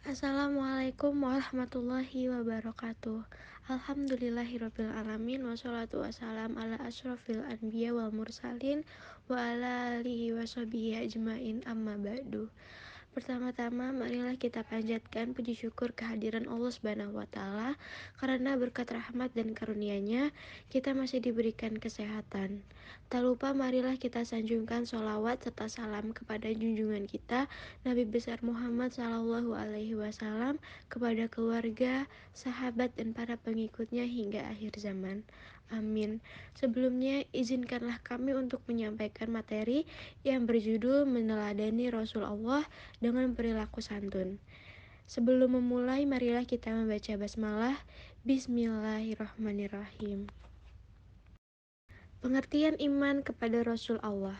Assalamualaikum warahmatullahi wabarakatuh. Alhamdulillahirabbil alamin wassalatu wassalam ala asyrofil anbiya wal mursalin wa ala alihi washabihi ajmain amma ba'du. Pertama-tama marilah kita panjatkan puji syukur kehadiran Allah Subhanahu wa taala karena berkat rahmat dan karunia-Nya kita masih diberikan kesehatan. Tak lupa marilah kita sanjungkan sholawat serta salam kepada junjungan kita Nabi besar Muhammad sallallahu alaihi wasallam, kepada keluarga, sahabat dan para pengikutnya hingga akhir zaman. Amin. Sebelumnya izinkanlah kami untuk menyampaikan materi yang berjudul meneladani Rasul Allah dengan perilaku santun. Sebelum memulai, marilah kita membaca basmalah. Bismillahirrahmanirrahim. Pengertian iman kepada Rasul Allah.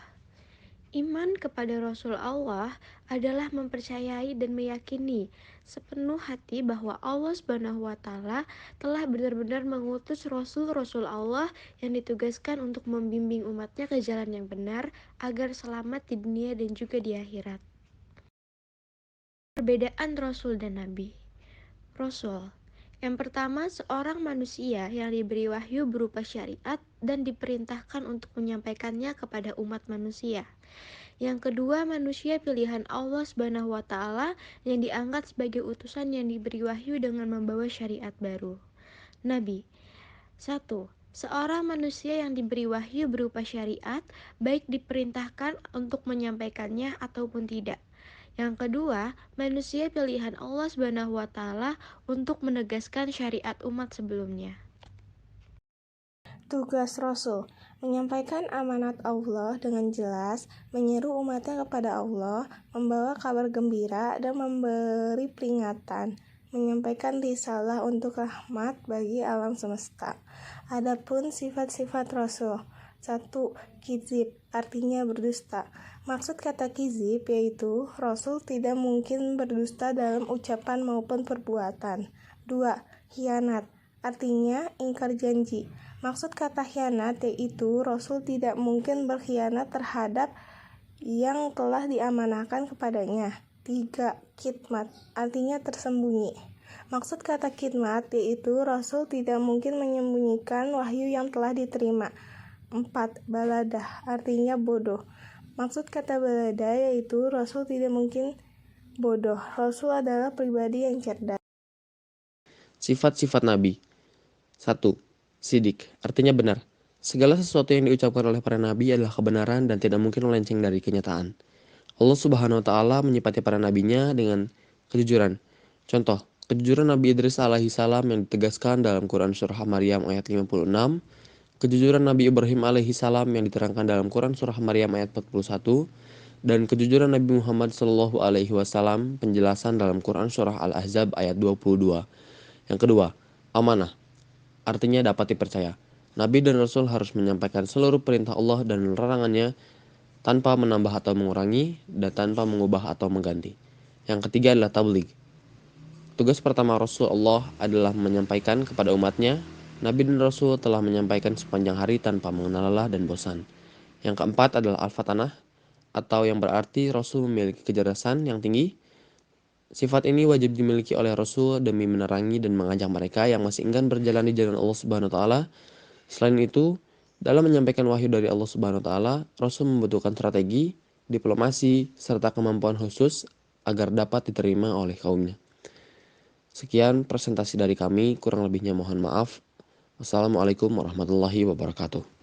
Iman kepada Rasul Allah adalah mempercayai dan meyakini sepenuh hati bahwa Allah Subhanahu wa taala telah benar-benar mengutus Rasul-Rasul Allah yang ditugaskan untuk membimbing umatnya ke jalan yang benar agar selamat di dunia dan juga di akhirat. Perbedaan Rasul dan Nabi. Rasul yang pertama, seorang manusia yang diberi wahyu berupa syariat dan diperintahkan untuk menyampaikannya kepada umat manusia. Yang kedua, manusia pilihan Allah Subhanahu wa taala yang diangkat sebagai utusan yang diberi wahyu dengan membawa syariat baru. Nabi. 1. Seorang manusia yang diberi wahyu berupa syariat, baik diperintahkan untuk menyampaikannya ataupun tidak. Yang kedua, manusia pilihan Allah Subhanahu wa taala untuk menegaskan syariat umat sebelumnya. Tugas Rasul, menyampaikan amanat Allah dengan jelas, menyeru umatnya kepada Allah, membawa kabar gembira dan memberi peringatan, menyampaikan risalah untuk rahmat bagi alam semesta. Adapun sifat-sifat Rasul. 1. Kizib, artinya berdusta. Maksud kata kizib yaitu Rasul tidak mungkin berdusta dalam ucapan maupun perbuatan. 2. Khianat, artinya ingkar janji. Maksud kata khianat yaitu Rasul tidak mungkin berkhianat terhadap yang telah diamanahkan kepadanya. 3. Khidmat, artinya tersembunyi. Maksud kata khidmat yaitu Rasul tidak mungkin menyembunyikan wahyu yang telah diterima. 4. Baladah, artinya bodoh. Maksud kata baladah yaitu Rasul tidak mungkin bodoh. Rasul adalah pribadi yang cerdas. Sifat-sifat Nabi. 1. Sidik, artinya benar. Segala sesuatu yang diucapkan oleh para nabi adalah kebenaran dan tidak mungkin melenceng dari kenyataan. Allah Subhanahu wa taala menyifati para nabinya dengan kejujuran. Contoh, kejujuran Nabi Idris alaihi salam yang ditegaskan dalam Quran surah Maryam ayat 56, kejujuran Nabi Ibrahim alaihi salam yang diterangkan dalam Quran surah Maryam ayat 41, dan kejujuran Nabi Muhammad sallallahu alaihi wasallam penjelasan dalam Quran surah Al-Ahzab ayat 22. Yang kedua, amanah, artinya dapat dipercaya. Nabi dan Rasul harus menyampaikan seluruh perintah Allah dan larangannya tanpa menambah atau mengurangi dan tanpa mengubah atau mengganti. Yang ketiga adalah tabligh. Tugas pertama Rasulullah adalah menyampaikan kepada umatnya. Nabi dan Rasul telah menyampaikan sepanjang hari tanpa mengenal lelah dan bosan. Yang keempat adalah al-fatanah, atau yang berarti Rasul memiliki kecerdasan yang tinggi. Sifat ini wajib dimiliki oleh Rasul demi menerangi dan mengajak mereka yang masih enggan berjalan di jalan Allah Subhanahu wa taala. Selain itu, dalam menyampaikan wahyu dari Allah Subhanahu wa taala, Rasul membutuhkan strategi, diplomasi, serta kemampuan khusus agar dapat diterima oleh kaumnya. Sekian presentasi dari kami, kurang lebihnya mohon maaf. Wassalamualaikum warahmatullahi wabarakatuh.